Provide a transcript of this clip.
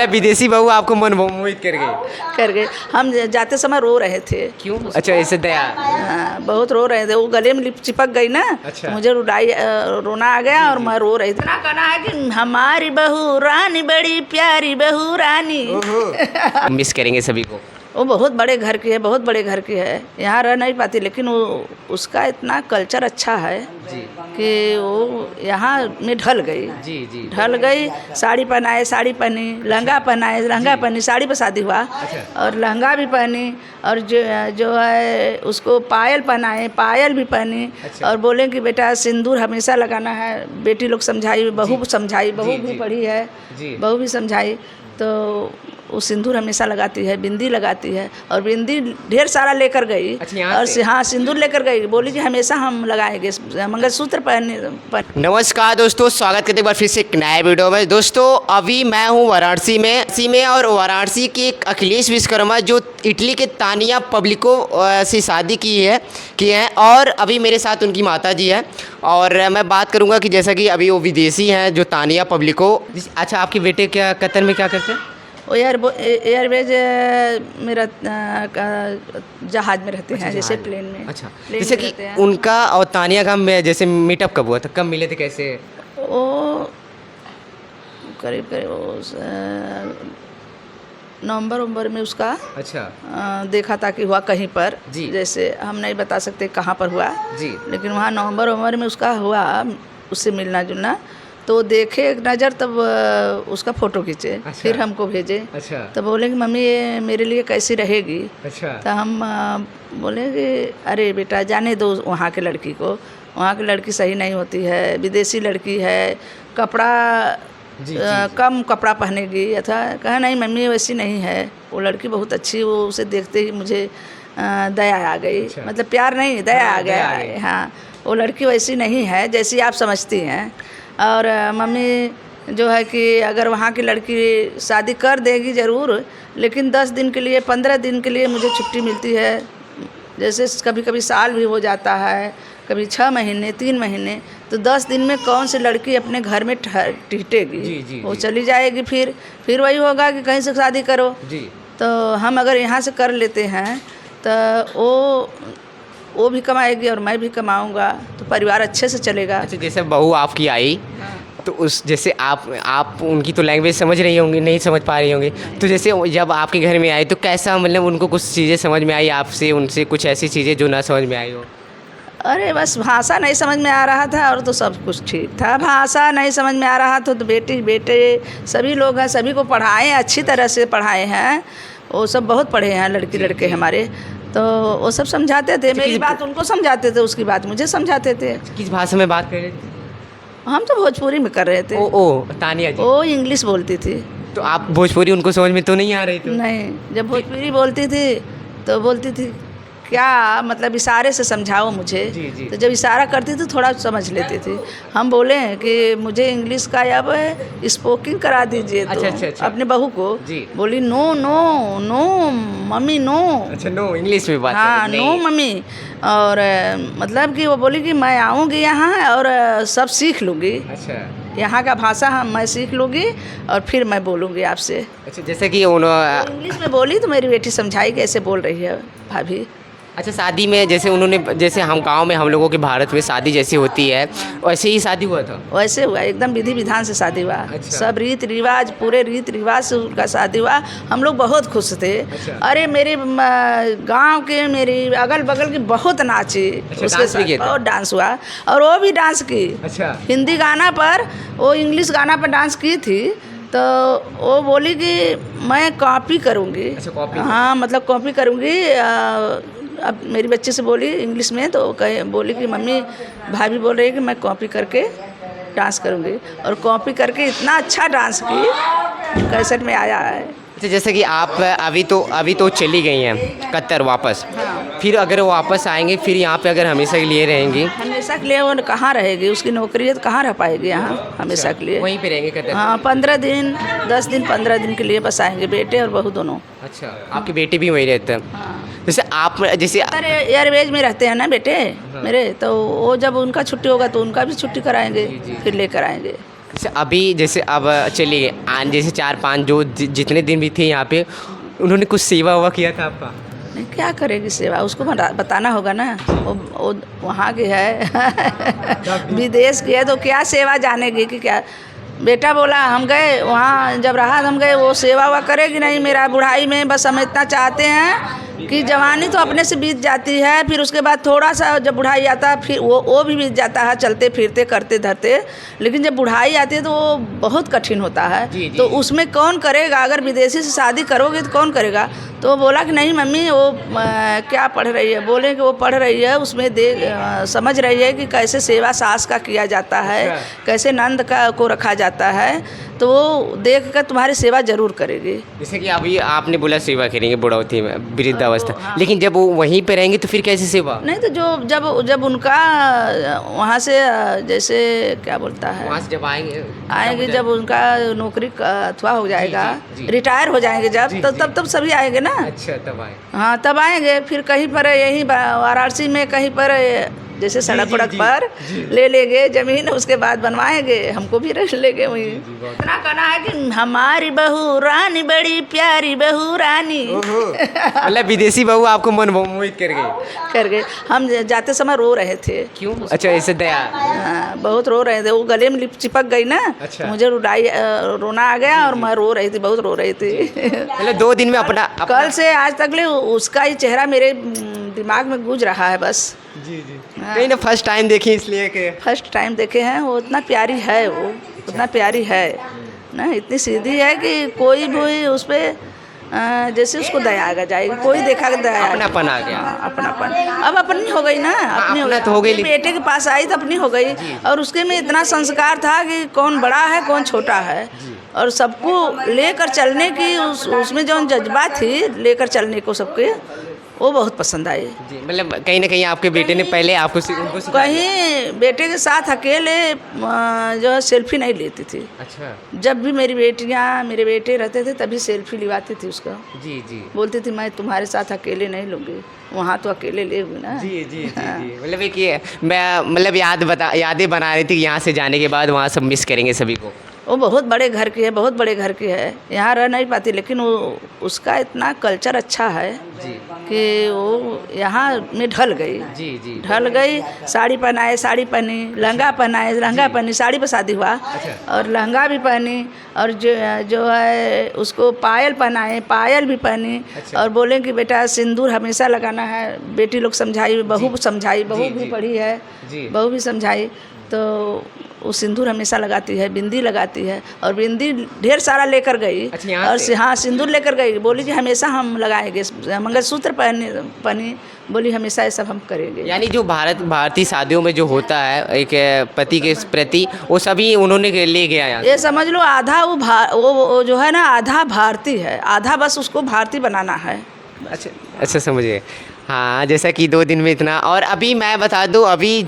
मतलब विदेशी बहू आपको मन मोहित कर गई। हम जाते समय रो रहे थे। क्यों? अच्छा, ऐसे दया। हाँ, बहुत रो रहे थे, वो गले में चिपक गई ना। अच्छा। तो मुझे रोना आ गया और मैं रो रही थी। ना कहना है कि हमारी बहू रानी बड़ी प्यारी बहू रानी। मिस करेंगे सभी को। वो बहुत बड़े घर की है, बहुत बड़े घर की है, यहाँ रह नहीं पाती, लेकिन वो उसका इतना कल्चर अच्छा है जी कि वो यहाँ में ढल गई। जी जी। ढल गई, साड़ी पहनाए साड़ी पहनी, लहंगा पहनाए लहंगा पहनी, साड़ी पर शादी हुआ और लहंगा भी पहनी, और जो है उसको पायल पहनाए, पायल भी पहनी। और बोले कि बेटा सिंदूर हमेशा लगाना है। बेटी लोग समझाई, बहू समझाई, बहू भी पढ़ी है, बहू भी समझाई। तो वो सिंदूर हमेशा लगाती है, बिंदी लगाती है, और बिंदी ढेर सारा लेकर गई। और हाँ, सिंदूर लेकर गई, बोली कि हमेशा हम लगाएंगे, मंगलसूत्र पहन। नमस्कार दोस्तों, स्वागत करते एक बार फिर से एक नए वीडियो में। दोस्तों अभी मैं हूँ वाराणसी में और वाराणसी के एक अखिलेश विश्वकर्मा जो इटली के तानिया पब्लिको से शादी की है और अभी मेरे साथ उनकी माता जी है। और मैं बात करूँगा कि जैसा कि अभी वो विदेशी हैं जो तानिया पब्लिको। अच्छा, आपके बेटे क्या कतर में क्या करते हैं? वो एयरवेज मेरा जहाज में रहते हैं, जैसे प्लेन में। अच्छा, जैसे कि उनका और तानिया का जैसे मीटअप कब हुआ था, कब मिले थे, कैसे? वो करीब नवंबर में उसका अच्छा देखा था कि हुआ कहीं पर जी। जैसे जैसे हम नहीं बता सकते कहाँ पर हुआ जी, लेकिन वहाँ नवंबर में उसका हुआ, उससे मिलना जुलना। तो देखे एक नज़र, तब उसका फ़ोटो खींचे। अच्छा। फिर हमको भेजे। अच्छा तो बोले कि मम्मी ये मेरे लिए कैसी रहेगी। अच्छा। तो हम बोले कि अरे बेटा जाने दो वहाँ के लड़की को, वहाँ की लड़की सही नहीं होती है, विदेशी लड़की है, कपड़ा जी, कम कपड़ा पहनेगी। अथा कहा नहीं मम्मी वैसी नहीं है, वो लड़की बहुत अच्छी, वो उसे देखते ही मुझे दया आ गई। अच्छा। मतलब प्यार नहीं, दया हाँ, आ गया। दया आ गई। हाँ, वो लड़की वैसी नहीं है जैसी आप समझती हैं। और मम्मी जो है कि अगर वहाँ की लड़की शादी कर देगी ज़रूर, लेकिन 10 दिन के लिए 15 दिन के लिए मुझे छुट्टी मिलती है। जैसे कभी कभी साल भी हो जाता है, कभी 6 महीने 3 महीने, तो 10 दिन में कौन सी लड़की अपने घर में टिकटेगी। वो चली जाएगी, फिर वही होगा कि कहीं से शादी करो जी। तो हम अगर यहाँ से कर लेते हैं तो वो भी कमाएगी और मैं भी कमाऊँगा, तो परिवार अच्छे से चलेगा। अच्छा, जैसे बहू आपकी आई तो उस जैसे आप उनकी तो लैंग्वेज समझ रही होंगी, नहीं समझ पा रही होंगी, तो जैसे जब आपके घर में आई तो कैसा, मतलब उनको कुछ चीज़ें समझ में आई आपसे, उनसे कुछ ऐसी चीज़ें जो ना समझ में आई हो? अरे बस भाषा नहीं समझ में आ रहा था और तो सब कुछ ठीक था। भाषा नहीं समझ में आ रहा था तो बेटे सभी लोग हैं, सभी को पढ़ाए, अच्छी तरह से पढ़ाए हैं। वो सब बहुत पढ़े हैं, लड़के हमारे, तो वो सब समझाते थे। मेरी बात उनको समझाते थे, उसकी बात मुझे समझाते थे। किस भाषा में बात कर रहे थे? हम तो भोजपुरी में कर रहे थे। ओ तानिया जी। वो इंग्लिश बोलती थी। तो आप भोजपुरी उनको समझ में तो नहीं आ रही थी? नहीं, जब भोजपुरी बोलती थी तो बोलती थी क्या मतलब इशारे से समझाओ मुझे। जी। तो जब इशारा करती थी थोड़ा समझ लेती थी। हम बोले कि मुझे इंग्लिश का अब स्पोकिंग करा दीजिए। तो अच्छा। अपने बहू को जी। बोली नो मम्मी नो। अच्छा, नो इंग्लिश में बात हाँ, कर रही? No mummy. और मतलब कि वो बोली कि मैं आऊँगी यहाँ और सब सीख लूँगी, अच्छा यहाँ का भाषा मैं सीख लूँगी और फिर मैं बोलूँगी आपसे। अच्छा, जैसे कि उन्होंने इंग्लिश में बोली तो मेरी बेटी समझाई कैसे बोल रही है भाभी। अच्छा, शादी में जैसे उन्होंने, जैसे हम गांव में हम लोगों के भारत में शादी जैसी होती है वैसे ही शादी हुआ था? वैसे हुआ, एकदम विधि विधान से शादी हुआ। अच्छा। सब रीति रिवाज, पूरे रीति रिवाज से उनका शादी हुआ। हम लोग बहुत खुश थे। अच्छा। अरे मेरे गांव के, मेरी अगल बगल की बहुत नाची। अच्छा, उसके डांस भी साथ किया था? बहुत डांस हुआ और वो भी डांस की। अच्छा। हिंदी गाना पर, वो इंग्लिश गाना पर डांस की थी। तो वो बोली कि मैं कॉपी करूँगी। अच्छा, कॉपी? हाँ, मतलब कॉपी करूँगी। अब मेरी बच्चे से बोली इंग्लिश में, तो बोली कि मम्मी भाभी बोल रही है कि मैं कॉपी करके डांस करूँगी। और कॉपी करके इतना अच्छा डांस की, कैसेट में आया है। अच्छा, जैसे कि आप अभी तो चली गई हैं कतर वापस। हाँ। फिर अगर वो वापस आएंगे फिर यहाँ पे अगर हमेशा के लिए रहेंगी? हमेशा के लिए वो कहाँ रहेगी, उसकी नौकरी है तो कहाँ रह पाएगी यहाँ हमेशा के लिए। वहीं पे रहेंगे कतर? हाँ, 15 दिन 10 दिन 15 दिन के लिए बस आएंगे, बेटे और बहू दोनों। अच्छा, आपके बेटे भी वहीं रहते हैं? हाँ, जैसे आप जैसे अरे एयरवेज में रहते हैं ना बेटे मेरे, तो वो जब उनका छुट्टी होगा तो उनका भी छुट्टी कराएंगे, फिर लेकर आएंगे। अच्छा, अभी जैसे अब चलिए जैसे 4-5 जो जितने दिन भी थे यहाँ पे, उन्होंने कुछ सेवा हुआ किया था आपका? नहीं, क्या करेगी सेवा, उसको बताना होगा ना। वो वहाँ की है विदेश की है तो क्या सेवा जानेगी कि क्या। बेटा बोला हम गए वहाँ, जब रहा हम गए, वो सेवा हुआ करेगी नहीं। मेरा बुढ़ाई में बस हम इतना चाहते हैं कि जवानी तो अपने से बीत जाती है, फिर उसके बाद थोड़ा सा जब बुढ़ाई आता है फिर वो भी बीत जाता है, चलते फिरते करते धरते। लेकिन जब बुढ़ाई आती है तो वो बहुत कठिन होता है। जी, जी। तो उसमें कौन करेगा, अगर विदेशी से शादी करोगे तो कौन करेगा। तो वो बोला कि नहीं मम्मी, वो क्या पढ़ रही है, बोले कि वो पढ़ रही है, उसमें समझ रही है कि कैसे सेवा सास का किया जाता है, कैसे नंद का को रखा जाता है। तो वो देख कर तुम्हारी सेवा जरूर करेगी। जैसे कि अभी आपने बोला सेवा करेंगे बुढ़ौती में, वृद्धावस्था, लेकिन जब वो वहीं पे रहेंगे तो फिर कैसे सेवा? नहीं तो जब उनका वहाँ से जैसे क्या बोलता है, वहाँ से जब आएंगे जब उनका नौकरी अथवा हो जाएगा, जी, जी। रिटायर हो जाएंगे जब, तब सभी आएंगे ना। अच्छा, तब आए। हाँ, तब आएंगे। फिर कहीं पर यहीं वाराणसी में कहीं पर जैसे सड़क वड़क पर ले लेंगे ज़मीन, उसके बाद बनवाएंगे, हमको भी रख लेंगे वहीं। इतना कहना है कि हमारी बहू रानी बड़ी प्यारी बहू रानी मतलब विदेशी बहू आपको मन मोहित कर गई? हम जाते समय रो रहे थे। क्यों? अच्छा, ऐसे दया। हाँ, बहुत रो रहे थे। वो गले में चिपक गई ना। अच्छा। मुझे रोना आ गया और मैं रो रही थी, बहुत रो रही थी। मतलब 2 दिन में अपना कल से आज तक ले उसका ही चेहरा मेरे दिमाग में गूंज रहा है बस। जी, जी। कहीं ना फर्स्ट टाइम देखी इसलिए कि फर्स्ट टाइम देखे हैं। वो उतना प्यारी है, वो उतना प्यारी है ना, इतनी सीधी है कि कोई भी उस पर जैसे उसको दया आ जाएगी, कोई देखा कि दया अपनापन आ गया। हाँ, अपनापन। अब अपनी हो गई ना, अपनी अपना तो हो गई। बेटे के पास आई तो अपनी हो गई। और उसके में इतना संस्कार था कि कौन बड़ा है कौन छोटा है, और सबको लेकर चलने की उसमें जो जज्बा थी, लेकर चलने को सबके, वो बहुत पसंद आई। जी, मतलब कहीं ना कहीं आपके बेटे ने पहले आपको उनको सिखाया? कहीं बेटे के साथ अकेले जो है सेल्फी नहीं लेती थी। अच्छा। जब भी मेरी बेटियां मेरे बेटे रहते थे तभी सेल्फी लिवाती थी उसका। जी, जी। बोलती थी मैं तुम्हारे साथ अकेले नहीं लूँगी, वहाँ तो अकेले ले ना। जी, जी, जी, जी। मतलब एक ये मैं मतलब यादें बना रही थी कि यहाँ से जाने के बाद वहाँ सब मिस करेंगे सभी को। वो बहुत बड़े घर की है, बहुत बड़े घर की है, यहाँ रह नहीं पाती। लेकिन वो उसका इतना कल्चर अच्छा है जी। कि वो यहाँ में ढल गई। जी, जी। ढल गई। साड़ी पहनाए, साड़ी पहनी, लहंगा पहनाए, लहंगा पहनी, साड़ी पर शादी हुआ। और लहंगा भी पहनी, और जो है उसको पायल पहनाए, पायल भी पहनी। और बोले कि बेटा सिंदूर हमेशा लगाना है। बेटी लोग समझाई, बहू समझाई, बहू भी पढ़ी है, बहू भी समझाई। तो वो सिंदूर हमेशा लगाती है, बिंदी लगाती है, और बिंदी ढेर सारा लेकर गई। और हाँ, सिंदूर लेकर गई। बोली कि हमेशा हम लगाएंगे। मंगलसूत्र पहनी, बोली हमेशा ये सब हम करेंगे। यानी जो भारतीय शादियों में जो होता है एक पति के प्रति, वो सभी उन्होंने ले गया यहाँ। ये समझ लो आधा वो जो है ना, आधा भारतीय है, आधा बस उसको भारतीय बनाना है। अच्छा, अच्छा, समझिए। हाँ, जैसा कि 2 दिन में इतना। और अभी मैं बता दूँ, अभी